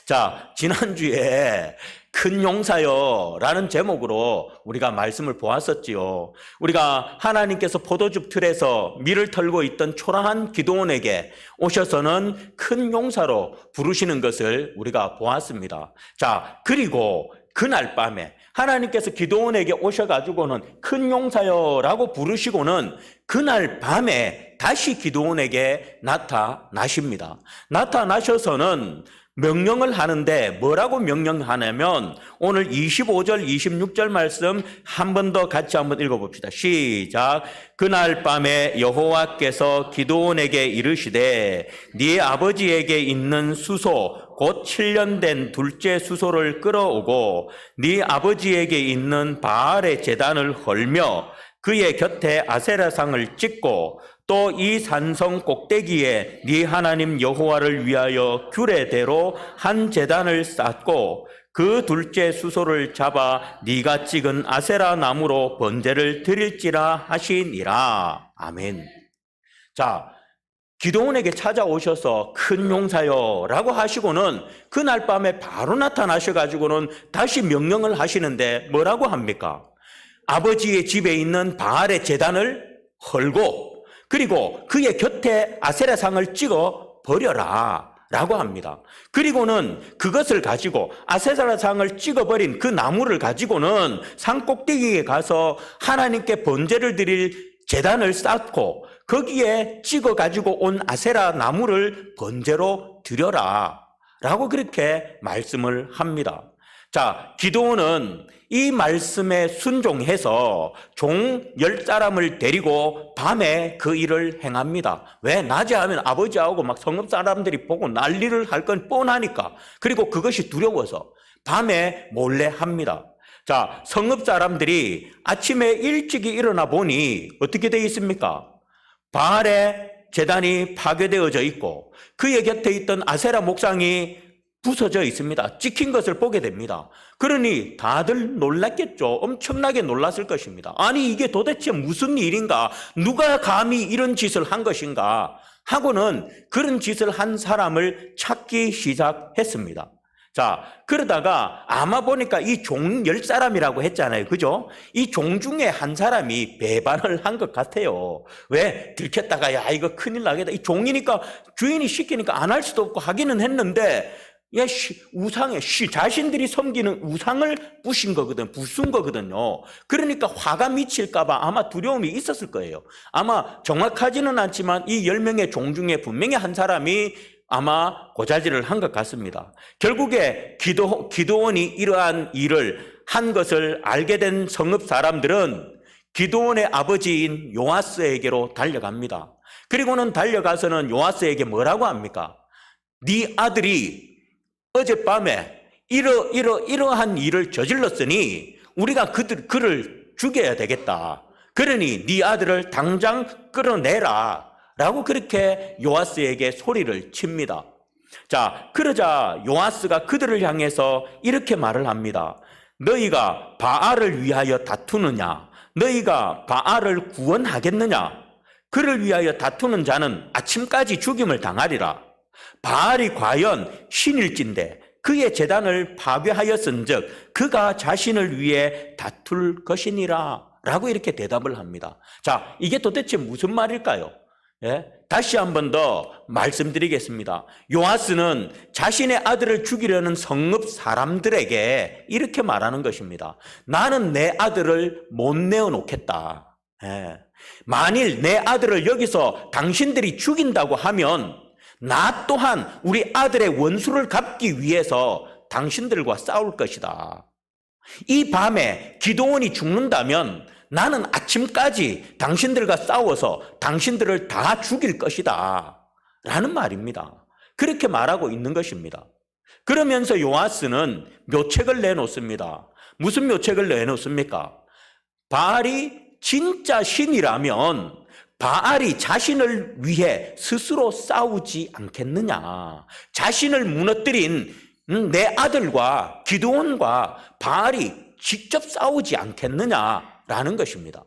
자, 지난주에 큰 용사여 라는 제목으로 우리가 말씀을 보았었지요. 우리가 하나님께서 포도즙 틀에서 밀을 털고 있던 초라한 기드온에게 오셔서는 큰 용사로 부르시는 것을 우리가 보았습니다. 자, 그리고 그날 밤에 하나님께서 기드온에게 오셔가지고는 큰 용사여 라고 부르시고는 그날 밤에 다시 기드온에게 나타나십니다. 나타나셔서는 명령을 하는데 뭐라고 명령하냐면 오늘 25절 26절 말씀 한 번 더 같이 한번 읽어봅시다. 시작. 그날 밤에 여호와께서 기드온에게 이르시되 네 아버지에게 있는 수소 곧 7년 된 둘째 수소를 끌어오고 네 아버지에게 있는 바알의 제단을 헐며 그의 곁에 아세라상을 찍고 또 이 산성 꼭대기에 네 하나님 여호와를 위하여 규례대로 한 제단을 쌓고 그 둘째 수소를 잡아 네가 찍은 아세라 나무로 번제를 드릴지라 하시니라. 아멘. 자, 기드온에게 찾아오셔서 큰 용사여 라고 하시고는 그날 밤에 바로 나타나셔가지고는 다시 명령을 하시는데 뭐라고 합니까? 아버지의 집에 있는 바알의 제단을 헐고 그리고 그의 곁에 아세라상을 찍어 버려라 라고 합니다. 그리고는 그것을 가지고 아세라상을 찍어버린 그 나무를 가지고는 산 꼭대기에 가서 하나님께 번제를 드릴 제단을 쌓고 거기에 찍어가지고 온 아세라 나무를 번제로 드려라 라고 그렇게 말씀을 합니다. 자, 기드온은 이 말씀에 순종해서 종 10사람을 데리고 밤에 그 일을 행합니다. 왜? 낮에 하면 아버지하고 막 성읍 사람들이 보고 난리를 할 건 뻔하니까. 그리고 그것이 두려워서 밤에 몰래 합니다. 자, 성읍 사람들이 아침에 일찍이 일어나 보니 어떻게 되어 있습니까? 바알의 제단이 파괴되어져 있고 그의 곁에 있던 아세라 목상이 부서져 있습니다. 찍힌 것을 보게 됩니다. 그러니 다들 놀랐겠죠. 엄청나게 놀랐을 것입니다. 아니 이게 도대체 무슨 일인가? 누가 감히 이런 짓을 한 것인가? 하고는 그런 짓을 한 사람을 찾기 시작했습니다. 자, 그러다가 아마 보니까 이 종 10사람이라고 했잖아요. 그죠? 이 종 중에 한 사람이 배반을 한 것 같아요. 왜? 들켰다가 야 이거 큰일 나겠다. 이 종이니까 주인이 시키니까 안 할 수도 없고 하기는 했는데 야, 우상에, 자신들이 섬기는 우상을 부순 거거든요. 그러니까 화가 미칠까봐 아마 두려움이 있었을 거예요. 아마 정확하지는 않지만 이 10명의 종 중에 분명히 한 사람이 아마 고자질을 한 것 같습니다. 결국에 기드온이 이러한 일을 한 것을 알게 된 성읍 사람들은 기드온의 아버지인 요아스에게로 달려갑니다. 그리고는 달려가서는 요아스에게 뭐라고 합니까? 네 아들이 어젯밤에 이러한 일을 저질렀으니 우리가 그를 죽여야 되겠다. 그러니 네 아들을 당장 끌어내라 라고 그렇게 요아스에게 소리를 칩니다. 자, 그러자 요아스가 그들을 향해서 이렇게 말을 합니다. 너희가 바알을 위하여 다투느냐? 너희가 바알을 구원하겠느냐? 그를 위하여 다투는 자는 아침까지 죽임을 당하리라. 바알이 과연 신일진데 그의 제단을 파괴하였은즉 그가 자신을 위해 다툴 것이니라 라고 이렇게 대답을 합니다. 자, 이게 도대체 무슨 말일까요? 예? 다시 한 번 더 말씀드리겠습니다. 요아스는 자신의 아들을 죽이려는 성읍 사람들에게 이렇게 말하는 것입니다. 나는 내 아들을 못 내어놓겠다. 예. 만일 내 아들을 여기서 당신들이 죽인다고 하면 나 또한 우리 아들의 원수를 갚기 위해서 당신들과 싸울 것이다. 이 밤에 기드온이 죽는다면 나는 아침까지 당신들과 싸워서 당신들을 다 죽일 것이다. 라는 말입니다. 그렇게 말하고 있는 것입니다. 그러면서 요아스는 묘책을 내놓습니다. 무슨 묘책을 내놓습니까? 바알이 진짜 신이라면 바알이 자신을 위해 스스로 싸우지 않겠느냐. 자신을 무너뜨린 내 아들과 기드온과 바알이 직접 싸우지 않겠느냐라는 것입니다.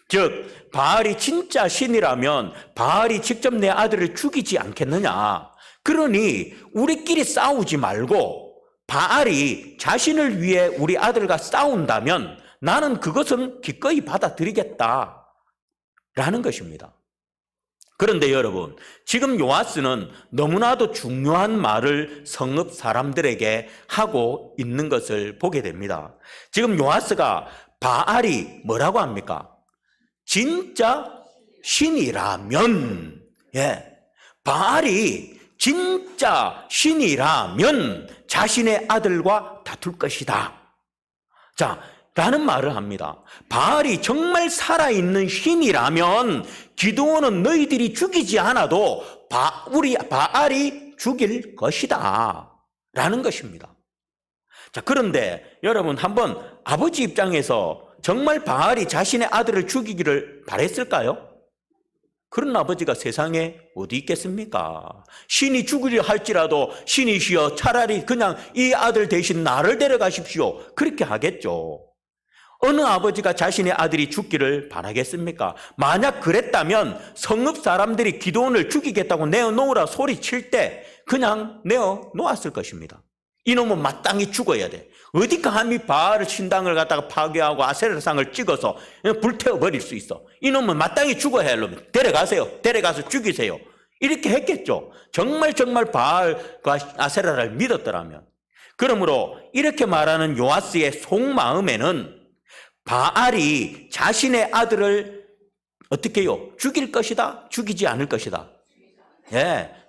즉 바알이 진짜 신이라면 바알이 직접 내 아들을 죽이지 않겠느냐. 그러니 우리끼리 싸우지 말고 바알이 자신을 위해 우리 아들과 싸운다면 나는 그것은 기꺼이 받아들이겠다라는 것입니다. 그런데 여러분, 지금 요아스는 너무나도 중요한 말을 성읍 사람들에게 하고 있는 것을 보게 됩니다. 지금 요아스가 바알이 뭐라고 합니까? 진짜 신이라면, 바알이 진짜 신이라면 자신의 아들과 다툴 것이다. 자, 라는 말을 합니다. 바알이 정말 살아있는 신이라면 기드온은 너희들이 죽이지 않아도 우리 바알이 죽일 것이다. 라는 것입니다. 자, 그런데 여러분 한번 아버지 입장에서 정말 바알이 자신의 아들을 죽이기를 바랬을까요? 그런 아버지가 세상에 어디 있겠습니까? 신이 죽으려 할지라도 신이시여 차라리 그냥 이 아들 대신 나를 데려가십시오. 그렇게 하겠죠. 어느 아버지가 자신의 아들이 죽기를 바라겠습니까? 만약 그랬다면 성읍 사람들이 기드온을 죽이겠다고 내어놓으라 소리칠 때 그냥 내어놓았을 것입니다. 이놈은 마땅히 죽어야 돼. 어디 감히 바알 신당을 갖다가 파괴하고 아세라상을 찍어서 불태워버릴 수 있어. 이놈은 마땅히 죽어야 할 놈. 데려가세요. 데려가서 죽이세요. 이렇게 했겠죠. 정말 바알과 아세라를 믿었더라면. 그러므로 이렇게 말하는 요아스의 속마음에는 바알이 자신의 아들을 어떻게 해요? 죽일 것이다? 죽이지 않을 것이다?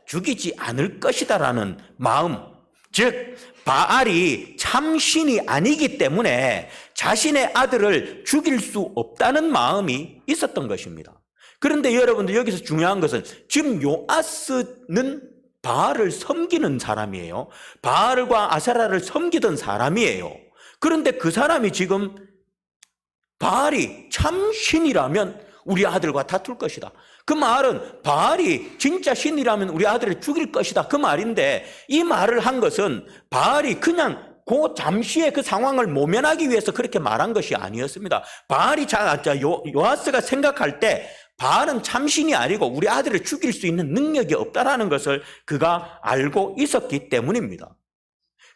죽이지 않을 것이다라는 마음. 즉 바알이 참신이 아니기 때문에 자신의 아들을 죽일 수 없다는 마음이 있었던 것입니다. 그런데 여러분들 여기서 중요한 것은 지금 요아스는 바알을 섬기는 사람이에요. 바알과 아세라를 섬기던 사람이에요. 그런데 그 사람이 지금 바알이 참신이라면 우리 아들과 다툴 것이다. 그 말은 바알이 진짜 신이라면 우리 아들을 죽일 것이다. 그 말인데 이 말을 한 것은 바알이 그냥 그 잠시의 그 상황을 모면하기 위해서 그렇게 말한 것이 아니었습니다. 바알이 요아스가 생각할 때 바알은 참신이 아니고 우리 아들을 죽일 수 있는 능력이 없다라는 것을 그가 알고 있었기 때문입니다.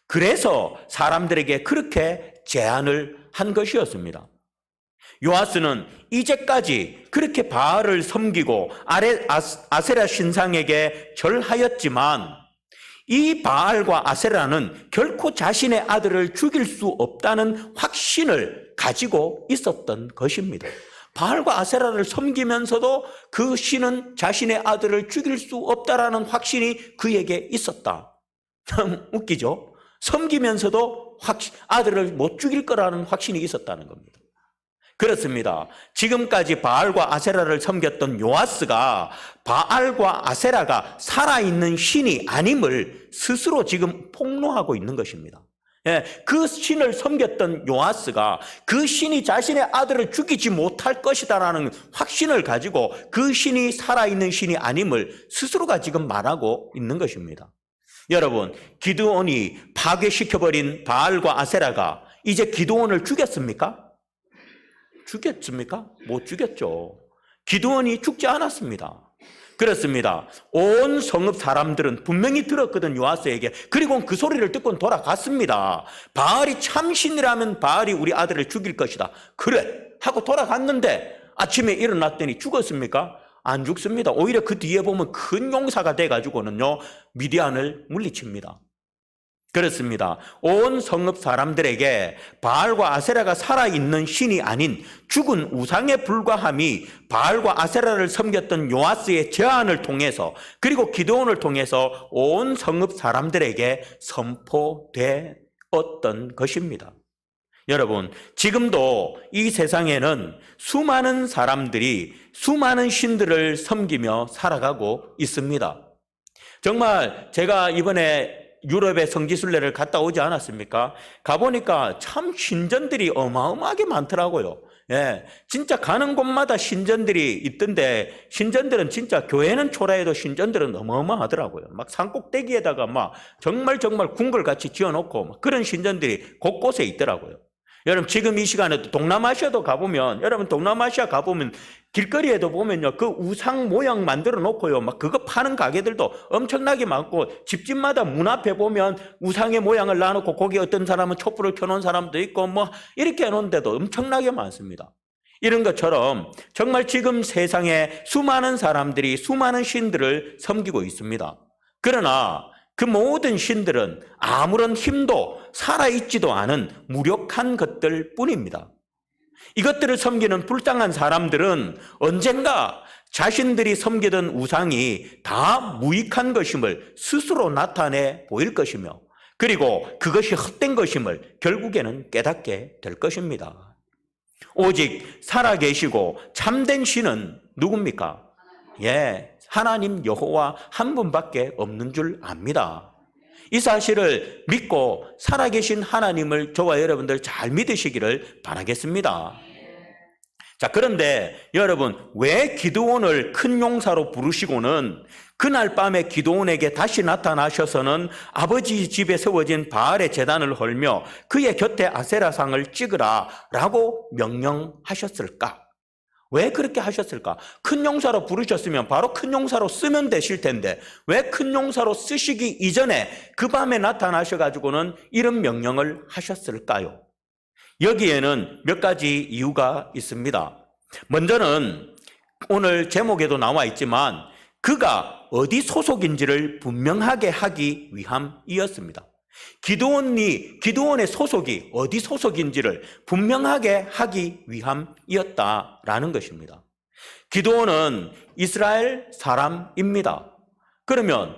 그래서 사람들에게 그렇게 제안을 한 것이었습니다. 요아스는 이제까지 그렇게 바알을 섬기고 아세라 신상에게 절하였지만 이 바알과 아세라는 결코 자신의 아들을 죽일 수 없다는 확신을 가지고 있었던 것입니다. 바알과 아세라를 섬기면서도 그 신은 자신의 아들을 죽일 수 없다라는 확신이 그에게 있었다. 참 웃기죠? 섬기면서도 아들을 못 죽일 거라는 확신이 있었다는 겁니다. 그렇습니다. 지금까지 바알과 아세라를 섬겼던 요아스가 바알과 아세라가 살아있는 신이 아님을 스스로 지금 폭로하고 있는 것입니다. 그 신을 섬겼던 요아스가 그 신이 자신의 아들을 죽이지 못할 것이다라는 확신을 가지고 그 신이 살아있는 신이 아님을 스스로가 지금 말하고 있는 것입니다. 여러분, 기드온이 파괴시켜버린 바알과 아세라가 이제 기드온을 죽였습니까? 죽였습니까? 못 죽였죠. 기드온이 죽지 않았습니다. 그렇습니다. 온 성읍 사람들은 분명히 들었거든, 요아스에게. 그리고 그 소리를 듣고 돌아갔습니다. 바알이 참신이라면 바알이 우리 아들을 죽일 것이다. 그래 하고 돌아갔는데 아침에 일어났더니 죽었습니까? 안 죽습니다. 오히려 그 뒤에 보면 큰 용사가 돼가지고는요 미디안을 물리칩니다. 그렇습니다. 온 성읍 사람들에게 바알과 아세라가 살아있는 신이 아닌 죽은 우상에 불과함이 바알과 아세라를 섬겼던 요아스의 제안을 통해서 그리고 기드온을 통해서 온 성읍 사람들에게 선포되었던 것입니다. 여러분, 지금도 이 세상에는 수많은 사람들이 수많은 신들을 섬기며 살아가고 있습니다. 정말 제가 이번에 유럽의 성지순례를 갔다 오지 않았습니까? 가보니까 참 신전들이 어마어마하게 많더라고요. 진짜 가는 곳마다 신전들이 있던데 신전들은 진짜 교회는 초라해도 신전들은 어마어마하더라고요. 막 산꼭대기에다가 막 정말 궁궐같이 지어놓고 막 그런 신전들이 곳곳에 있더라고요. 여러분 지금 이 시간에도 동남아시아도 가보면, 여러분 동남아시아 가보면 길거리에도 보면요, 그 우상 모양 만들어 놓고요, 막 그거 파는 가게들도 엄청나게 많고, 집집마다 문 앞에 보면 우상의 모양을 놔놓고 거기 어떤 사람은 촛불을 켜놓은 사람도 있고 뭐 이렇게 해놓은 데도 엄청나게 많습니다. 이런 것처럼 정말 지금 세상에 수많은 사람들이 수많은 신들을 섬기고 있습니다. 그러나 그 모든 신들은 아무런 힘도 살아있지도 않은 무력한 것들 뿐입니다. 이것들을 섬기는 불쌍한 사람들은 언젠가 자신들이 섬기던 우상이 다 무익한 것임을 스스로 나타내 보일 것이며, 그리고 그것이 헛된 것임을 결국에는 깨닫게 될 것입니다. 오직 살아계시고 참된 신은 누굽니까? 하나님 여호와 한 분밖에 없는 줄 압니다. 이 사실을 믿고 살아계신 하나님을 저와 여러분들 잘 믿으시기를 바라겠습니다. 자, 그런데 여러분, 왜 기드온을 큰 용사로 부르시고는 그날 밤에 기드온에게 다시 나타나셔서는 아버지 집에 세워진 바알의 제단을 헐며 그의 곁에 아세라상을 찍으라 라고 명령하셨을까? 왜 그렇게 하셨을까? 큰 용사로 부르셨으면 바로 큰 용사로 쓰면 되실 텐데 왜 큰 용사로 쓰시기 이전에 그 밤에 나타나셔가지고는 이런 명령을 하셨을까요? 여기에는 몇 가지 이유가 있습니다. 먼저는 오늘 제목에도 나와 있지만 그가 어디 소속인지를 분명하게 하기 위함이었습니다. 기드온의 소속이 어디 소속인지를 분명하게 하기 위함이었다라는 것입니다. 기드온은 이스라엘 사람입니다. 그러면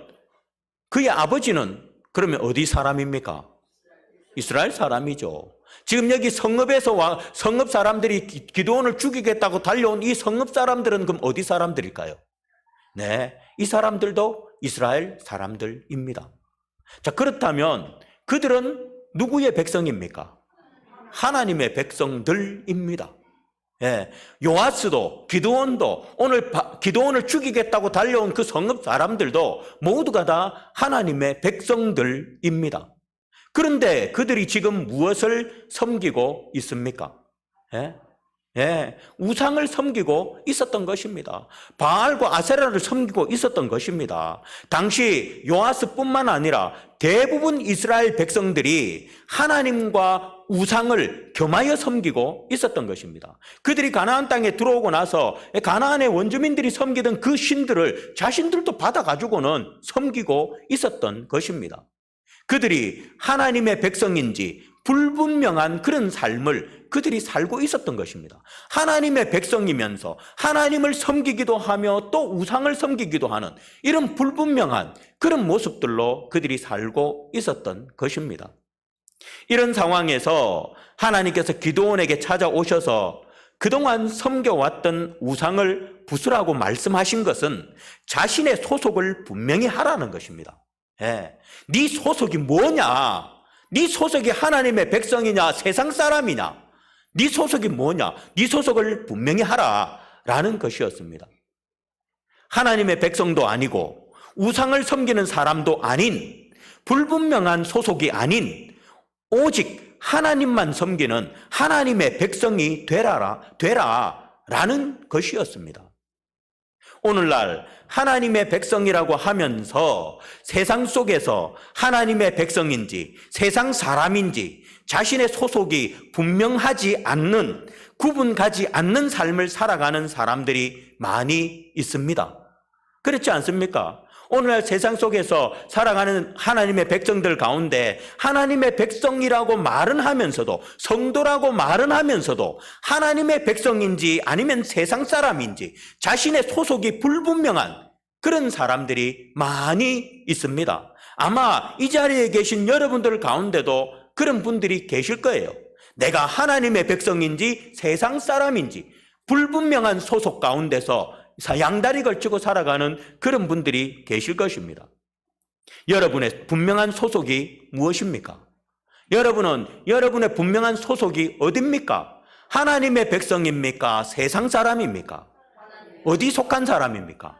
그의 아버지는 그러면 어디 사람입니까? 이스라엘 사람이죠. 지금 여기 성읍에서 성읍 사람들이 기드온을 죽이겠다고 달려온 이 성읍 사람들은 그럼 어디 사람들일까요? 이 사람들도 이스라엘 사람들입니다. 자, 그렇다면 그들은 누구의 백성입니까? 하나님의 백성들입니다. 요아스도 기드온도 오늘 기드온을 죽이겠다고 달려온 그 성읍 사람들도 모두가 다 하나님의 백성들입니다. 그런데 그들이 지금 무엇을 섬기고 있습니까? 우상을 섬기고 있었던 것입니다. 바알과 아세라를 섬기고 있었던 것입니다. 당시 요아스뿐만 아니라 대부분 이스라엘 백성들이 하나님과 우상을 겸하여 섬기고 있었던 것입니다. 그들이 가나안 땅에 들어오고 나서 가나안의 원주민들이 섬기던 그 신들을 자신들도 받아가지고는 섬기고 있었던 것입니다. 그들이 하나님의 백성인지 불분명한 그런 삶을 그들이 살고 있었던 것입니다. 하나님의 백성이면서 하나님을 섬기기도 하며 또 우상을 섬기기도 하는 이런 불분명한 그런 모습들로 그들이 살고 있었던 것입니다. 이런 상황에서 하나님께서 기드온에게 찾아오셔서 그동안 섬겨왔던 우상을 부수라고 말씀하신 것은 자신의 소속을 분명히 하라는 것입니다. 네 소속이 뭐냐? 네 소속이 하나님의 백성이냐 세상 사람이냐? 네 소속이 뭐냐? 네 소속을 분명히 하라라는 것이었습니다. 하나님의 백성도 아니고 우상을 섬기는 사람도 아닌 불분명한 소속이 아닌 오직 하나님만 섬기는 하나님의 백성이 되라라는 것이었습니다. 오늘날 하나님의 백성이라고 하면서 세상 속에서 하나님의 백성인지 세상 사람인지 자신의 소속이 분명하지 않는, 구분 가지 않는 삶을 살아가는 사람들이 많이 있습니다. 그렇지 않습니까? 오늘날 세상 속에서 살아가는 하나님의 백성들 가운데 하나님의 백성이라고 말은 하면서도, 성도라고 말은 하면서도 하나님의 백성인지 아니면 세상 사람인지 자신의 소속이 불분명한 그런 사람들이 많이 있습니다. 아마 이 자리에 계신 여러분들 가운데도 그런 분들이 계실 거예요. 내가 하나님의 백성인지 세상 사람인지 불분명한 소속 가운데서 양다리 걸치고 살아가는 그런 분들이 계실 것입니다. 여러분의 분명한 소속이 무엇입니까? 여러분의 분명한 소속이 어디입니까? 하나님의 백성입니까? 세상 사람입니까? 어디 속한 사람입니까?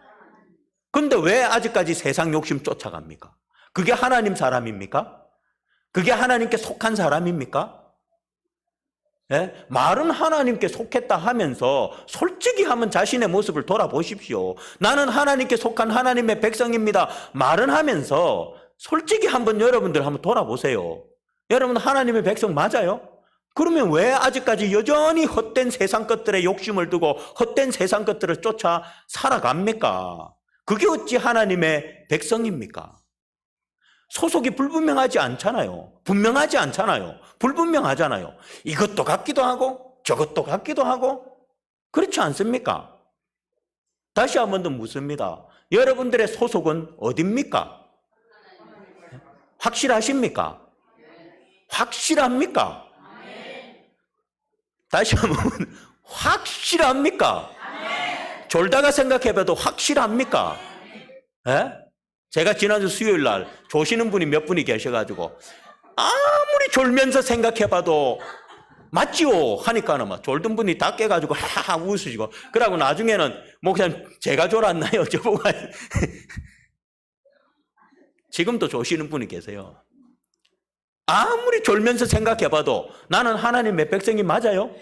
그런데 왜 아직까지 세상 욕심 쫓아갑니까? 그게 하나님 사람입니까? 그게 하나님께 속한 사람입니까? 말은 하나님께 속했다 하면서 솔직히 한번 자신의 모습을 돌아보십시오. 나는 하나님께 속한 하나님의 백성입니다. 말은 하면서 솔직히 한번 여러분들 한번 돌아보세요. 여러분 하나님의 백성 맞아요? 그러면 왜 아직까지 여전히 헛된 세상 것들에 욕심을 두고 헛된 세상 것들을 쫓아 살아갑니까? 그게 어찌 하나님의 백성입니까? 소속이 불분명하지 않잖아요. 분명하지 않잖아요. 불분명하잖아요. 이것도 같기도 하고 저것도 같기도 하고 그렇지 않습니까? 다시 한 번 더 묻습니다. 여러분들의 소속은 어디입니까? 확실하십니까? 확실합니까? 다시 한번 확실합니까? 졸다가 생각해봐도 확실합니까? 제가 지난주 수요일 날 조시는 분이 몇 분이 계셔가지고 아무리 졸면서 생각해봐도 맞지요 하니까는 막 졸던 분이 다 깨가지고 하하 웃으시고 그러고 나중에는 목사님 제가 졸았나요? 저보고 지금도 조시는 분이 계세요. 아무리 졸면서 생각해봐도 나는 하나님의 백성이 맞아요?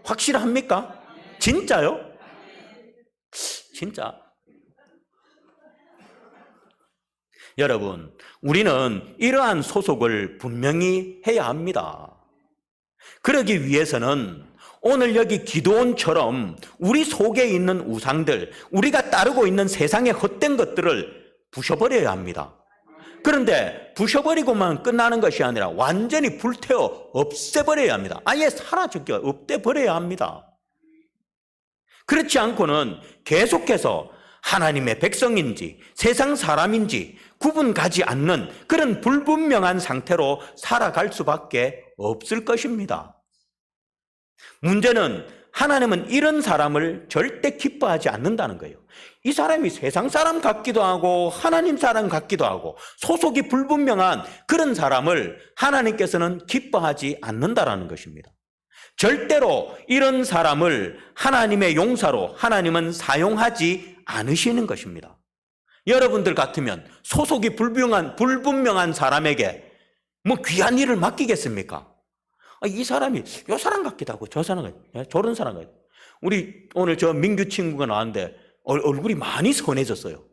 확실합니까? 진짜요? 진짜. 여러분, 우리는 이러한 소속을 분명히 해야 합니다. 그러기 위해서는 오늘 여기 기도원처럼 우리 속에 있는 우상들, 우리가 따르고 있는 세상의 헛된 것들을 부셔버려야 합니다. 그런데 부셔버리고만 끝나는 것이 아니라 완전히 불태워 없애버려야 합니다. 아예 사라지게 없애버려야 합니다. 그렇지 않고는 계속해서 하나님의 백성인지 세상 사람인지 구분 가지 않는 그런 불분명한 상태로 살아갈 수밖에 없을 것입니다. 문제는 하나님은 이런 사람을 절대 기뻐하지 않는다는 거예요. 이 사람이 세상 사람 같기도 하고 하나님 사람 같기도 하고 소속이 불분명한 그런 사람을 하나님께서는 기뻐하지 않는다라는 것입니다. 절대로 이런 사람을 하나님의 용사로 하나님은 사용하지 않으시는 것입니다. 여러분들 같으면 소속이 불분명한 사람에게 뭐 귀한 일을 맡기겠습니까? 이 사람이 요 사람 같기도 하고 저 사람 같기도 저런 사람 같기도 하고. 우리 오늘 저 민규 친구가 나왔는데 얼굴이 많이 선해졌어요.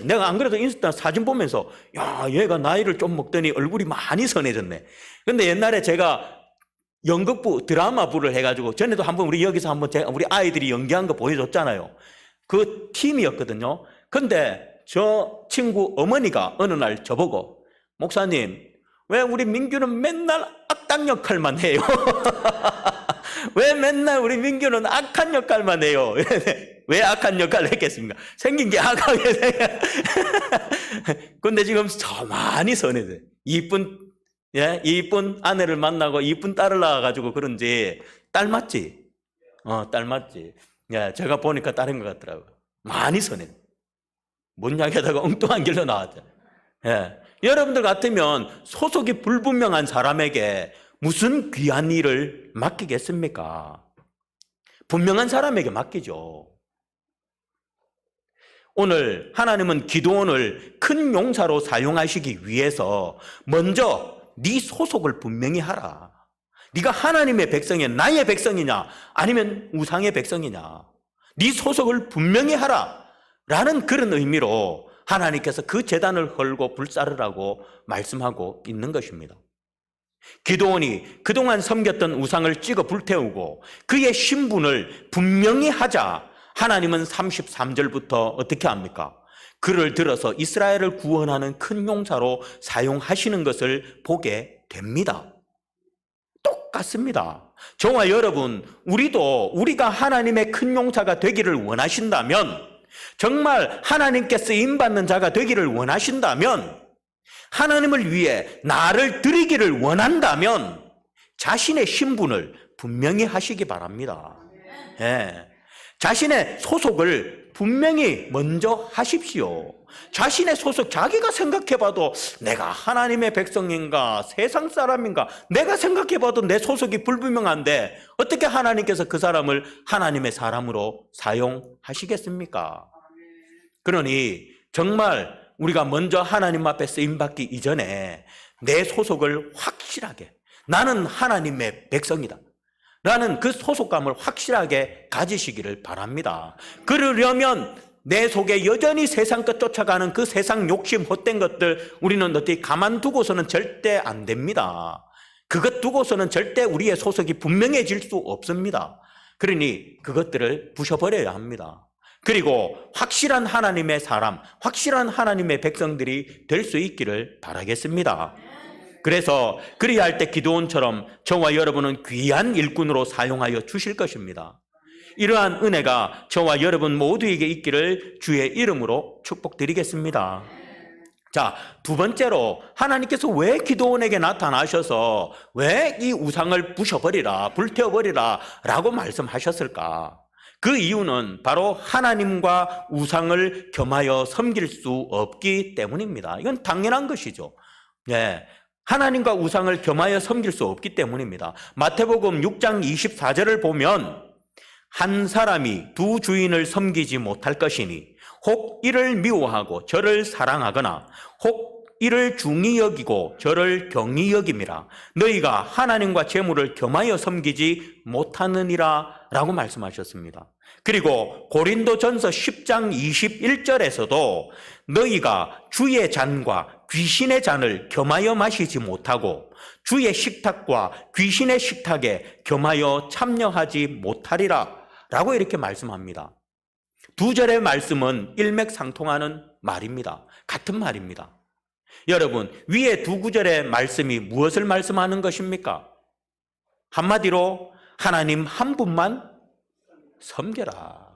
내가 안 그래도 인스타 사진 보면서 야 얘가 나이를 좀 먹더니 얼굴이 많이 선해졌네. 근데 옛날에 제가 연극부 드라마부를 해가지고 전에도 한번 우리 여기서 한번 우리 아이들이 연기한 거 보여줬잖아요. 그 팀이었거든요. 근데 저 친구 어머니가 어느 날 저보고 목사님 왜 우리 민규는 맨날 악당 역할만 해요? 왜 맨날 우리 민규는 악한 역할만 해요? 왜 악한 역할을 했겠습니까? 생긴 게 악하게 생겨. 근데 지금 저 많이 선해져요. 이쁜 아내를 만나고 이쁜 딸을 낳아가지고 그런지 딸 맞지? 딸 맞지? 제가 보니까 딸인 것 같더라고요. 많이 선해. 뭔 이야기하다가 엉뚱한 길로 나왔죠. 여러분들 같으면 소속이 불분명한 사람에게 무슨 귀한 일을 맡기겠습니까? 분명한 사람에게 맡기죠. 오늘 하나님은 기도원을 큰 용사로 사용하시기 위해서 먼저 네 소속을 분명히 하라. 네가 하나님의 백성이냐 나의 백성이냐 아니면 우상의 백성이냐 네 소속을 분명히 하라 라는 그런 의미로 하나님께서 그 제단을 헐고 불사르라고 말씀하고 있는 것입니다. 기도원이 그동안 섬겼던 우상을 찍어 불태우고 그의 신분을 분명히 하자 하나님은 33절부터 어떻게 합니까? 그를 들어서 이스라엘을 구원하는 큰 용사로 사용하시는 것을 보게 됩니다. 똑같습니다. 저와 여러분, 우리가 하나님의 큰 용사가 되기를 원하신다면, 정말 하나님께 쓰임받는 자가 되기를 원하신다면, 하나님을 위해 나를 드리기를 원한다면, 자신의 신분을 분명히 하시기 바랍니다. 자신의 소속을 분명히 먼저 하십시오. 자신의 소속, 자기가 생각해봐도 내가 하나님의 백성인가 세상 사람인가 내가 생각해봐도 내 소속이 불분명한데 어떻게 하나님께서 그 사람을 하나님의 사람으로 사용하시겠습니까? 그러니 정말 우리가 먼저 하나님 앞에 쓰임받기 이전에 내 소속을 확실하게 나는 하나님의 백성이다 라는 그 소속감을 확실하게 가지시기를 바랍니다. 그러려면 내 속에 여전히 세상 것 쫓아가는 그 세상 욕심 헛된 것들 우리는 어떻게 가만두고서는 절대 안 됩니다. 그것 두고서는 절대 우리의 소속이 분명해질 수 없습니다. 그러니 그것들을 부셔버려야 합니다. 그리고 확실한 하나님의 사람, 확실한 하나님의 백성들이 될 수 있기를 바라겠습니다. 그래서 그리할 때 기드온처럼 저와 여러분은 귀한 일꾼으로 사용하여 주실 것입니다. 이러한 은혜가 저와 여러분 모두에게 있기를 주의 이름으로 축복드리겠습니다. 자, 두 번째로 하나님께서 왜 기드온에게 나타나셔서 왜 이 우상을 부셔버리라, 불태워버리라 라고 말씀하셨을까? 그 이유는 바로 하나님과 우상을 겸하여 섬길 수 없기 때문입니다. 이건 당연한 것이죠. 네. 하나님과 우상을 겸하여 섬길 수 없기 때문입니다. 마태복음 6장 24절을 보면 한 사람이 두 주인을 섬기지 못할 것이니 혹 이를 미워하고 저를 사랑하거나 혹 이를 중히 여기고 저를 경히 여김이라. 너희가 하나님과 재물을 겸하여 섬기지 못하느니라 라고 말씀하셨습니다. 그리고 고린도전서 10장 21절에서도 너희가 주의 잔과 귀신의 잔을 겸하여 마시지 못하고 주의 식탁과 귀신의 식탁에 겸하여 참여하지 못하리라 라고 이렇게 말씀합니다. 두 절의 말씀은 일맥상통하는 말입니다. 같은 말입니다. 여러분, 위에 두 구절의 말씀이 무엇을 말씀하는 것입니까? 한마디로 하나님 한 분만 섬겨라.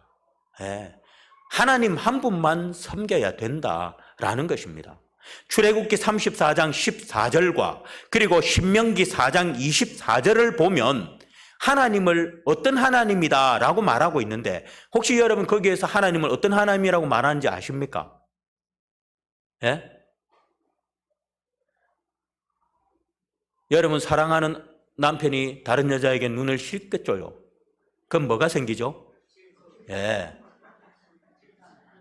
네. 하나님 한 분만 섬겨야 된다라는 것입니다. 출애굽기 34장 14절과 그리고 신명기 4장 24절을 보면 하나님을 어떤 하나님이다 라고 말하고 있는데 혹시 여러분 거기에서 하나님을 어떤 하나님이라고 말하는지 아십니까? 예? 여러분 사랑하는 남편이 다른 여자에게 눈을 실컷 줘요. 그럼 뭐가 생기죠? 예.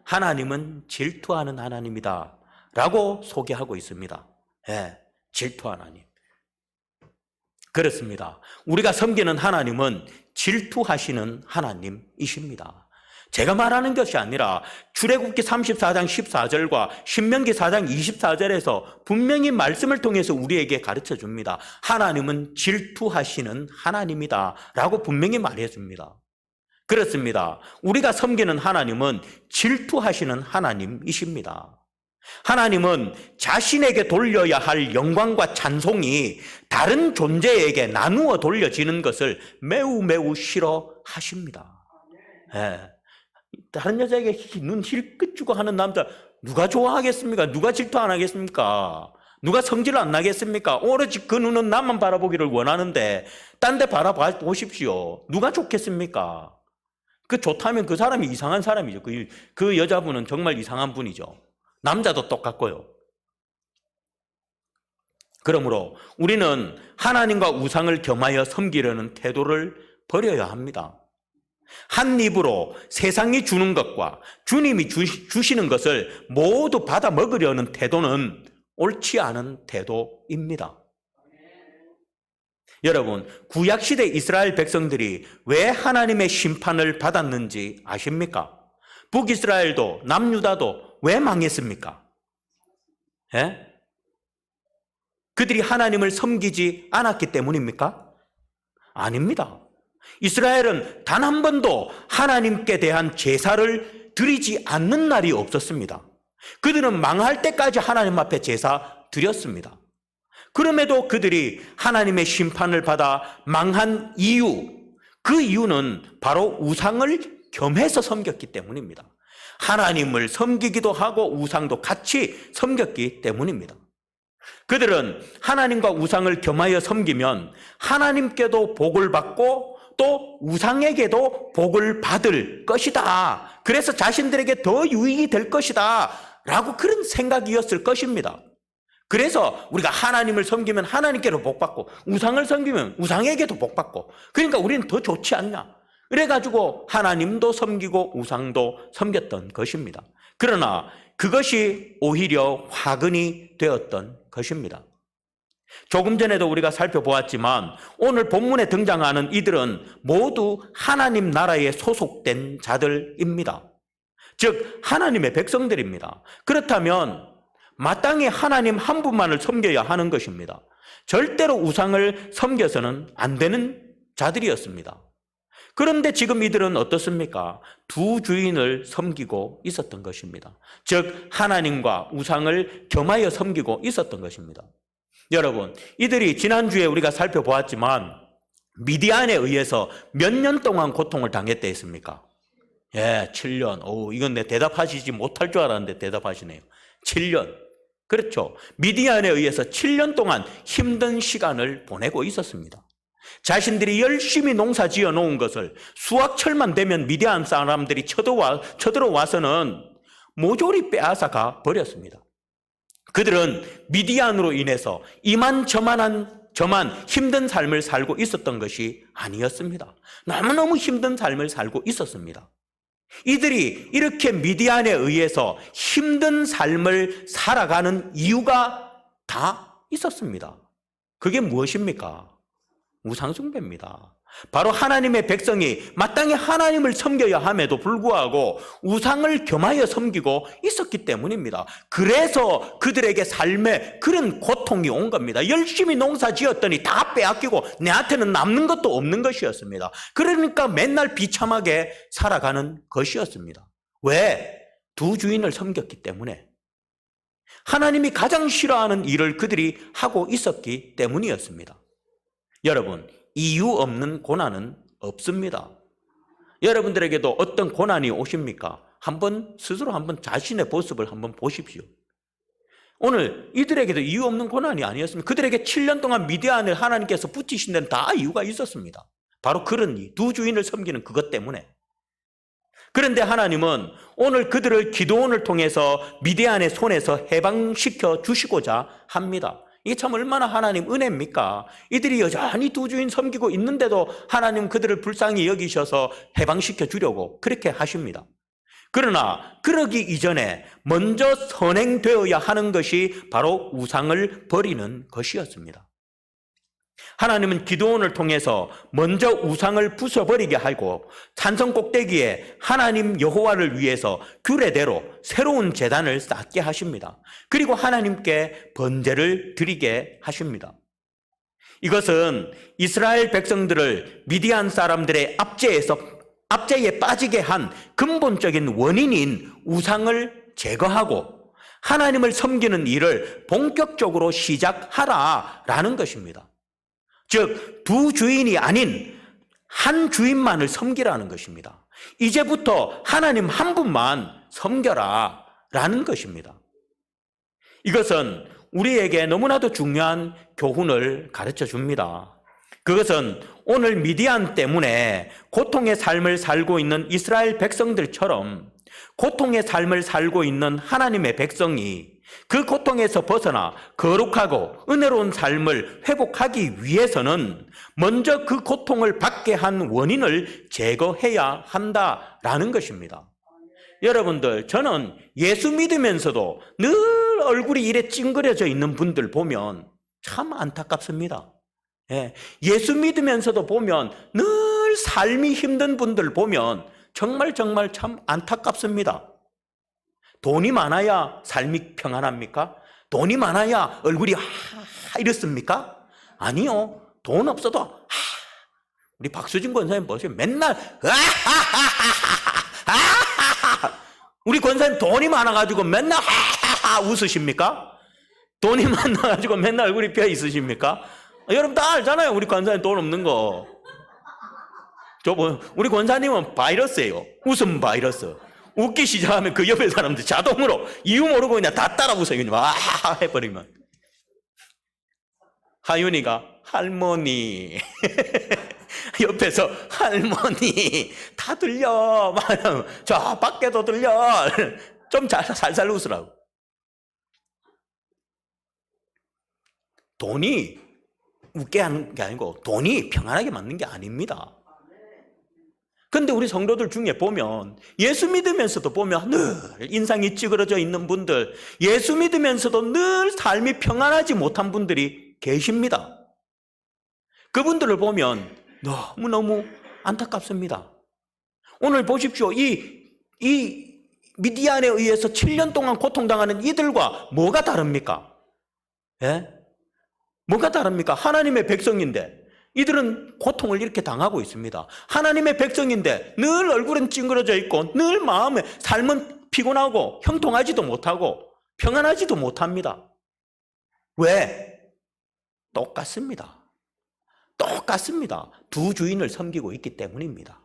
하나님은 질투하는 하나님이다 라고 소개하고 있습니다. 예. 질투 하나님. 그렇습니다. 우리가 섬기는 하나님은 질투하시는 하나님이십니다. 제가 말하는 것이 아니라 출애굽기 34장 14절과 신명기 4장 24절에서 분명히 말씀을 통해서 우리에게 가르쳐 줍니다. 하나님은 질투하시는 하나님이다 라고 분명히 말해 줍니다. 그렇습니다. 우리가 섬기는 하나님은 질투하시는 하나님이십니다. 하나님은 자신에게 돌려야 할 영광과 찬송이 다른 존재에게 나누어 돌려지는 것을 매우 매우 싫어하십니다. 예. 다른 여자에게 눈 힐끗 주고 하는 남자 누가 좋아하겠습니까? 누가 질투 안 하겠습니까? 누가 성질 안 나겠습니까? 오로지 그 눈은 나만 바라보기를 원하는데 딴 데 바라보십시오. 누가 좋겠습니까? 그 좋다면 그 사람이 이상한 사람이죠. 그 여자분은 정말 이상한 분이죠. 남자도 똑같고요. 그러므로 우리는 하나님과 우상을 겸하여 섬기려는 태도를 버려야 합니다. 한 입으로 세상이 주는 것과 주님이 주시는 것을 모두 받아 먹으려는 태도는 옳지 않은 태도입니다. 여러분, 구약시대 이스라엘 백성들이 왜 하나님의 심판을 받았는지 아십니까? 북이스라엘도 남유다도 왜 망했습니까? 예? 그들이 하나님을 섬기지 않았기 때문입니까? 아닙니다. 이스라엘은 단 한 번도 하나님께 대한 제사를 드리지 않는 날이 없었습니다. 그들은 망할 때까지 하나님 앞에 제사 드렸습니다. 그럼에도 그들이 하나님의 심판을 받아 망한 이유, 그 이유는 바로 우상을 겸해서 섬겼기 때문입니다. 하나님을 섬기기도 하고 우상도 같이 섬겼기 때문입니다. 그들은 하나님과 우상을 겸하여 섬기면 하나님께도 복을 받고 또 우상에게도 복을 받을 것이다. 그래서 자신들에게 더 유익이 될 것이다 라고 그런 생각이었을 것입니다. 그래서 우리가 하나님을 섬기면 하나님께도 복받고 우상을 섬기면 우상에게도 복받고 그러니까 우리는 더 좋지 않냐. 그래가지고 하나님도 섬기고 우상도 섬겼던 것입니다. 그러나 그것이 오히려 화근이 되었던 것입니다. 조금 전에도 우리가 살펴보았지만 오늘 본문에 등장하는 이들은 모두 하나님 나라에 소속된 자들입니다. 즉 하나님의 백성들입니다. 그렇다면 마땅히 하나님 한 분만을 섬겨야 하는 것입니다. 절대로 우상을 섬겨서는 안 되는 자들이었습니다. 그런데 지금 이들은 어떻습니까? 두 주인을 섬기고 있었던 것입니다. 즉 하나님과 우상을 겸하여 섬기고 있었던 것입니다. 여러분, 이들이 지난주에 우리가 살펴보았지만 미디안에 의해서 몇 년 동안 고통을 당했다 했습니까? 7년. 이건 내 대답하시지 못할 줄 알았는데 대답하시네요. 7년. 그렇죠. 미디안에 의해서 7년 동안 힘든 시간을 보내고 있었습니다. 자신들이 열심히 농사 지어 놓은 것을 수확철만 되면 미디안 사람들이 쳐들어와서는 모조리 빼앗아가 버렸습니다. 그들은 미디안으로 인해서 이만저만 힘든 삶을 살고 있었던 것이 아니었습니다. 너무너무 힘든 삶을 살고 있었습니다. 이들이 이렇게 미디안에 의해서 힘든 삶을 살아가는 이유가 다 있었습니다. 그게 무엇입니까? 우상숭배입니다. 바로 하나님의 백성이 마땅히 하나님을 섬겨야 함에도 불구하고 우상을 겸하여 섬기고 있었기 때문입니다. 그래서 그들에게 삶에 그런 고통이 온 겁니다. 열심히 농사 지었더니 다 빼앗기고 내한테는 남는 것도 없는 것이었습니다. 그러니까 맨날 비참하게 살아가는 것이었습니다. 왜? 두 주인을 섬겼기 때문에. 하나님이 가장 싫어하는 일을 그들이 하고 있었기 때문이었습니다. 여러분, 이유 없는 고난은 없습니다. 여러분들에게도 어떤 고난이 오십니까? 스스로 한번 자신의 모습을 한번 보십시오. 오늘 이들에게도 이유 없는 고난이 아니었습니다. 그들에게 7년 동안 미디안을 하나님께서 붙이신 데는 다 이유가 있었습니다. 바로 그런 두 주인을 섬기는 그것 때문에. 그런데 하나님은 오늘 그들을 기드온을 통해서 미디안의 손에서 해방시켜 주시고자 합니다. 이게 참 얼마나 하나님 은혜입니까? 이들이 여전히 두 주인 섬기고 있는데도 하나님 그들을 불쌍히 여기셔서 해방시켜 주려고 그렇게 하십니다. 그러나 그러기 이전에 먼저 선행되어야 하는 것이 바로 우상을 버리는 것이었습니다. 하나님은 기드온을 통해서 먼저 우상을 부숴버리게 하고 산성 꼭대기에 하나님 여호와를 위해서 규례대로 새로운 제단을 쌓게 하십니다. 그리고 하나님께 번제를 드리게 하십니다. 이것은 이스라엘 백성들을 미디안 사람들의 압제에 빠지게 한 근본적인 원인인 우상을 제거하고 하나님을 섬기는 일을 본격적으로 시작하라라는 것입니다. 즉, 두 주인이 아닌 한 주인만을 섬기라는 것입니다. 이제부터 하나님 한 분만 섬겨라 라는 것입니다. 이것은 우리에게 너무나도 중요한 교훈을 가르쳐 줍니다. 그것은 오늘 미디안 때문에 고통의 삶을 살고 있는 이스라엘 백성들처럼 고통의 삶을 살고 있는 하나님의 백성이 그 고통에서 벗어나 거룩하고 은혜로운 삶을 회복하기 위해서는 먼저 그 고통을 받게 한 원인을 제거해야 한다라는 것입니다. 여러분들, 저는 예수 믿으면서도 늘 얼굴이 이래 찡그려져 있는 분들 보면 참 안타깝습니다. 예수 믿으면서도 보면 늘 삶이 힘든 분들 보면 정말 참 안타깝습니다. 돈이 많아야 삶이 평안합니까? 돈이 많아야 얼굴이 이렇습니까? 아니요. 돈 없어도 우리 박수진 권사님 보세요. 맨날 우리 권사님 돈이 많아가지고 맨날 웃으십니까? 돈이 많아가지고 맨날 얼굴이 펴 있으십니까? 여러분 다 알잖아요. 우리 권사님 돈 없는 거. 우리 권사님은 바이러스예요. 웃음 바이러스. 웃기 시작하면 그 옆에 사람들 자동으로 이유 모르고 그냥 다 따라 웃어요. 그냥 해버리면. 하윤이가 할머니 옆에서 할머니 다 들려. 저 밖에도 들려. 좀 살살 웃으라고. 돈이 웃게 하는 게 아니고 돈이 평안하게 만든 게 아닙니다. 근데 우리 성도들 중에 보면 예수 믿으면서도 보면 늘 인상이 찌그러져 있는 분들, 예수 믿으면서도 늘 삶이 평안하지 못한 분들이 계십니다. 그분들을 보면 너무너무 안타깝습니다. 오늘 보십시오. 이 미디안에 의해서 7년 동안 고통당하는 이들과 뭐가 다릅니까? 예? 뭐가 다릅니까? 하나님의 백성인데 이들은 고통을 이렇게 당하고 있습니다. 하나님의 백성인데 늘 얼굴은 찡그러져 있고 늘 마음에 삶은 피곤하고 형통하지도 못하고 평안하지도 못합니다. 왜? 똑같습니다. 똑같습니다. 두 주인을 섬기고 있기 때문입니다.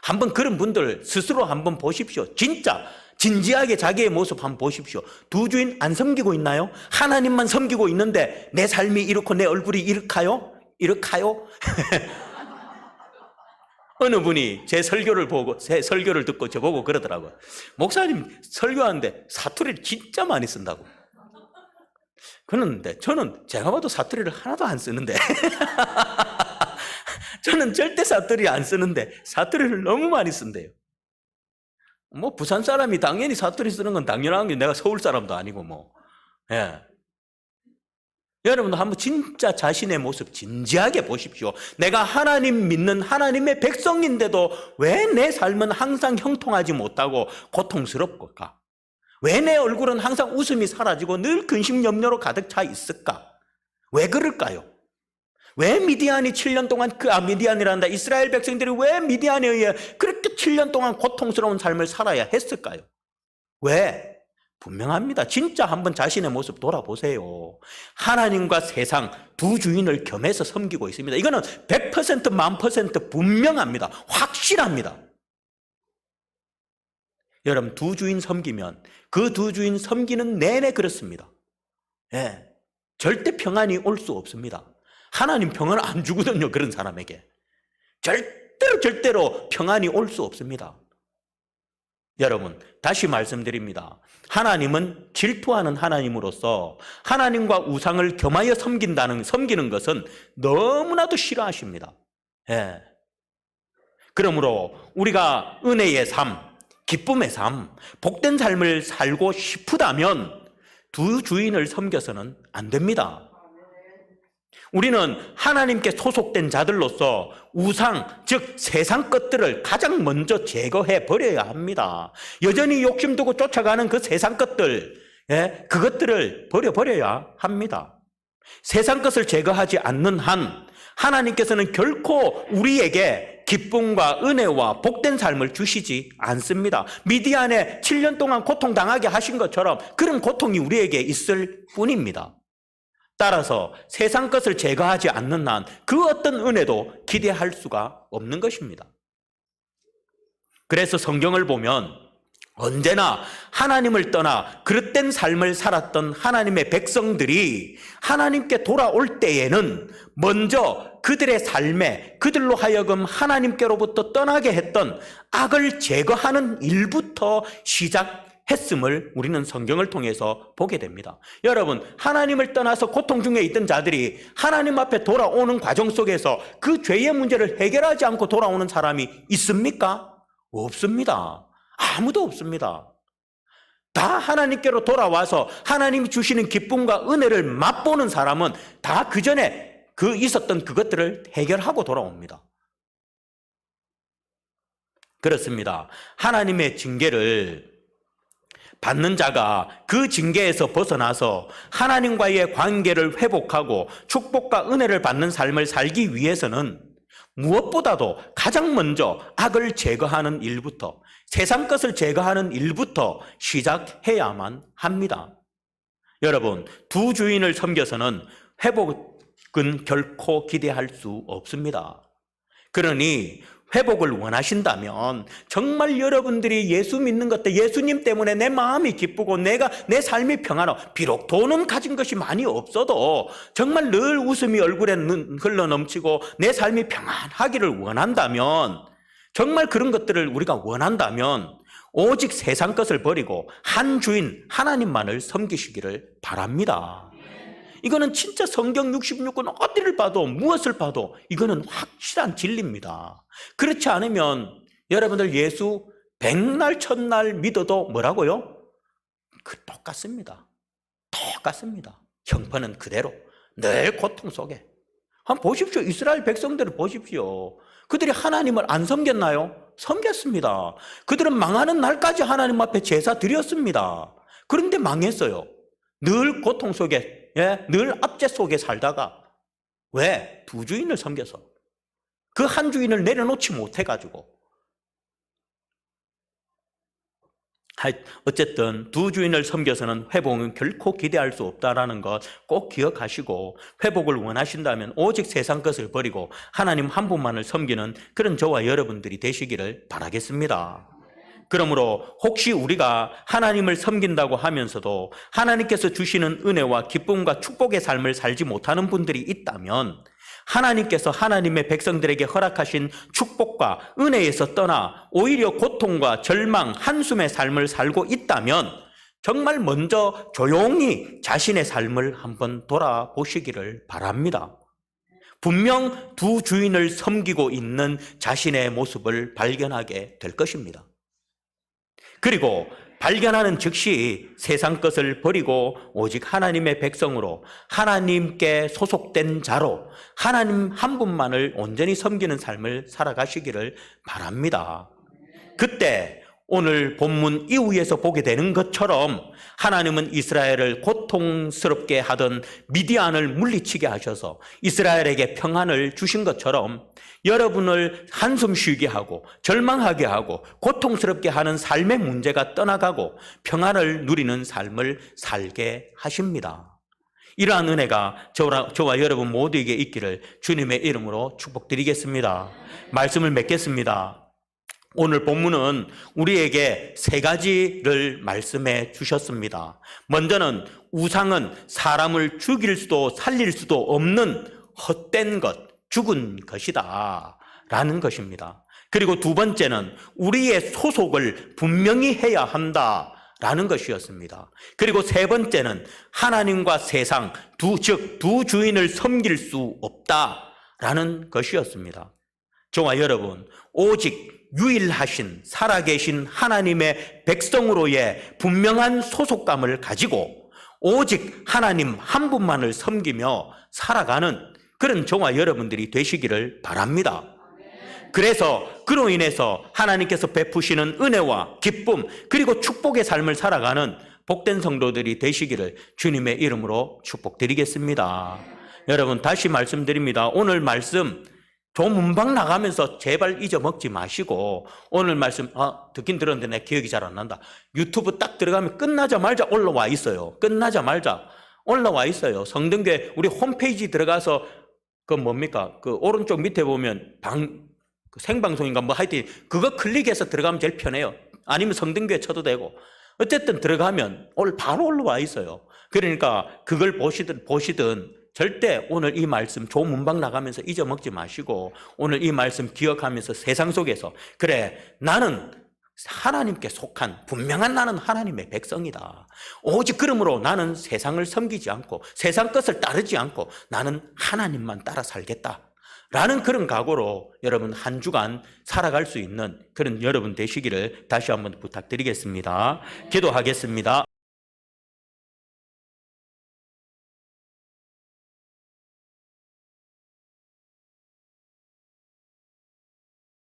한번 그런 분들 스스로 한번 보십시오. 진짜 진지하게 자기의 모습 한번 보십시오. 두 주인 안 섬기고 있나요? 하나님만 섬기고 있는데 내 삶이 이렇고 내 얼굴이 이렇까요? 이렇까요? 어느 분이 제 설교를 듣고 저보고 그러더라고요. 목사님 설교하는데 사투리를 진짜 많이 쓴다고. 그런데 저는 제가 봐도 사투리를 하나도 안 쓰는데 저는 절대 사투리 안 쓰는데 사투리를 너무 많이 쓴대요. 뭐 부산 사람이 당연히 사투리 쓰는 건 당연한 게 내가 서울 사람도 아니고 뭐. 예. 여러분도 한번 진짜 자신의 모습 진지하게 보십시오. 내가 하나님 믿는 하나님의 백성인데도 왜 내 삶은 항상 형통하지 못하고 고통스럽을까? 왜 내 얼굴은 항상 웃음이 사라지고 늘 근심 염려로 가득 차 있을까? 왜 그럴까요? 왜 미디안이 7년 동안 미디안이란다. 이스라엘 백성들이 왜 미디안에 의해 그렇게 7년 동안 고통스러운 삶을 살아야 했을까요? 왜? 분명합니다. 진짜 한번 자신의 모습 돌아보세요. 하나님과 세상 두 주인을 겸해서 섬기고 있습니다. 이거는 100% 1000% 분명합니다. 확실합니다. 여러분 두 주인 섬기면 그 두 주인 섬기는 내내 그렇습니다. 예, 절대 평안이 올 수 없습니다. 하나님 평안 안 주거든요. 그런 사람에게 절대로 평안이 올 수 없습니다. 여러분 다시 말씀드립니다. 하나님은 질투하는 하나님으로서 하나님과 우상을 겸하여 섬기는 것은 너무나도 싫어하십니다. 예. 그러므로 우리가 은혜의 삶, 기쁨의 삶, 복된 삶을 살고 싶다면 두 주인을 섬겨서는 안 됩니다. 우리는 하나님께 소속된 자들로서 우상, 즉 세상 것들을 가장 먼저 제거해 버려야 합니다. 여전히 욕심두고 쫓아가는 그 세상 것들, 그것들을 버려야 합니다. 세상 것을 제거하지 않는 한 하나님께서는 결코 우리에게 기쁨과 은혜와 복된 삶을 주시지 않습니다. 미디안에 7년 동안 고통당하게 하신 것처럼 그런 고통이 우리에게 있을 뿐입니다. 따라서 세상 것을 제거하지 않는 한 그 어떤 은혜도 기대할 수가 없는 것입니다. 그래서 성경을 보면 언제나 하나님을 떠나 그릇된 삶을 살았던 하나님의 백성들이 하나님께 돌아올 때에는 먼저 그들의 삶에 그들로 하여금 하나님께로부터 떠나게 했던 악을 제거하는 일부터 시작했음을 우리는 성경을 통해서 보게 됩니다. 여러분, 하나님을 떠나서 고통 중에 있던 자들이 하나님 앞에 돌아오는 과정 속에서 그 죄의 문제를 해결하지 않고 돌아오는 사람이 있습니까? 없습니다. 아무도 없습니다. 다 하나님께로 돌아와서 하나님이 주시는 기쁨과 은혜를 맛보는 사람은 다 그 전에 있었던 그것들을 해결하고 돌아옵니다. 그렇습니다. 하나님의 징계를 받는 자가 그 징계에서 벗어나서 하나님과의 관계를 회복하고 축복과 은혜를 받는 삶을 살기 위해서는 무엇보다도 가장 먼저 악을 제거하는 일부터, 세상 것을 제거하는 일부터 시작해야만 합니다. 여러분, 두 주인을 섬겨서는 회복은 결코 기대할 수 없습니다. 그러니 회복을 원하신다면 정말 여러분들이 예수 믿는 것 때 예수님 때문에 내 마음이 기쁘고 내 삶이 평안하고, 비록 돈은 가진 것이 많이 없어도 정말 늘 웃음이 얼굴에 흘러넘치고 내 삶이 평안하기를 원한다면, 정말 그런 것들을 우리가 원한다면 오직 세상 것을 버리고 한 주인 하나님만을 섬기시기를 바랍니다. 이거는 진짜 성경 66권 어디를 봐도 무엇을 봐도 이거는 확실한 진리입니다. 그렇지 않으면 여러분들 예수 100날 1000날 믿어도 뭐라고요? 똑같습니다. 똑같습니다. 형편은 그대로, 늘 고통 속에. 한번 보십시오. 이스라엘 백성들을 보십시오. 그들이 하나님을 안 섬겼나요? 섬겼습니다. 그들은 망하는 날까지 하나님 앞에 제사 드렸습니다. 그런데 망했어요. 늘 고통 속에, 늘 압제 속에 살다가. 왜? 두 주인을 섬겨서. 그 한 주인을 내려놓지 못해가지고. 어쨌든 두 주인을 섬겨서는 회복은 결코 기대할 수 없다는 것 꼭 기억하시고, 회복을 원하신다면 오직 세상 것을 버리고 하나님 한 분만을 섬기는 그런 저와 여러분들이 되시기를 바라겠습니다. 그러므로 혹시 우리가 하나님을 섬긴다고 하면서도 하나님께서 주시는 은혜와 기쁨과 축복의 삶을 살지 못하는 분들이 있다면, 하나님께서 하나님의 백성들에게 허락하신 축복과 은혜에서 떠나 오히려 고통과 절망, 한숨의 삶을 살고 있다면 정말 먼저 조용히 자신의 삶을 한번 돌아보시기를 바랍니다. 분명 두 주인을 섬기고 있는 자신의 모습을 발견하게 될 것입니다. 그리고 발견하는 즉시 세상 것을 버리고 오직 하나님의 백성으로, 하나님께 소속된 자로 하나님 한 분만을 온전히 섬기는 삶을 살아가시기를 바랍니다. 그때 오늘 본문 이후에서 보게 되는 것처럼 하나님은 이스라엘을 고통스럽게 하던 미디안을 물리치게 하셔서 이스라엘에게 평안을 주신 것처럼 여러분을 한숨 쉬게 하고 절망하게 하고 고통스럽게 하는 삶의 문제가 떠나가고 평안을 누리는 삶을 살게 하십니다. 이러한 은혜가 저와 여러분 모두에게 있기를 주님의 이름으로 축복드리겠습니다. 말씀을 맺겠습니다. 오늘 본문은 우리에게 세 가지를 말씀해 주셨습니다. 먼저는 우상은 사람을 죽일 수도 살릴 수도 없는 헛된 것, 죽은 것이다 라는 것입니다. 그리고 두 번째는 우리의 소속을 분명히 해야 한다 라는 것이었습니다. 그리고 세 번째는 하나님과 세상, 즉 두 주인을 섬길 수 없다 라는 것이었습니다. 저와 여러분, 오직 유일하신 살아계신 하나님의 백성으로의 분명한 소속감을 가지고 오직 하나님 한 분만을 섬기며 살아가는 그런 저와 여러분들이 되시기를 바랍니다. 그래서 그로 인해서 하나님께서 베푸시는 은혜와 기쁨 그리고 축복의 삶을 살아가는 복된 성도들이 되시기를 주님의 이름으로 축복드리겠습니다. 여러분, 다시 말씀드립니다. 오늘 말씀 조문방 나가면서 제발 잊어먹지 마시고, 오늘 말씀 듣긴 들었는데 내 기억이 잘 안 난다. 유튜브 딱 들어가면 끝나자마자 올라와 있어요. 끝나자마자 올라와 있어요. 성등교회 우리 홈페이지 들어가서 그 뭡니까? 그 오른쪽 밑에 보면 생방송인가 뭐 하여튼 그거 클릭해서 들어가면 제일 편해요. 아니면 성등교회 쳐도 되고. 어쨌든 들어가면 바로 올라와 있어요. 그러니까 그걸 보시든 절대 오늘 이 말씀 조문방 나가면서 잊어먹지 마시고 오늘 이 말씀 기억하면서 세상 속에서 그래, 나는 하나님께 속한 분명한 나는 하나님의 백성이다. 오직 그러므로 나는 세상을 섬기지 않고 세상 것을 따르지 않고 나는 하나님만 따라 살겠다 라는 그런 각오로 여러분 한 주간 살아갈 수 있는 그런 여러분 되시기를 다시 한번 부탁드리겠습니다. 기도하겠습니다.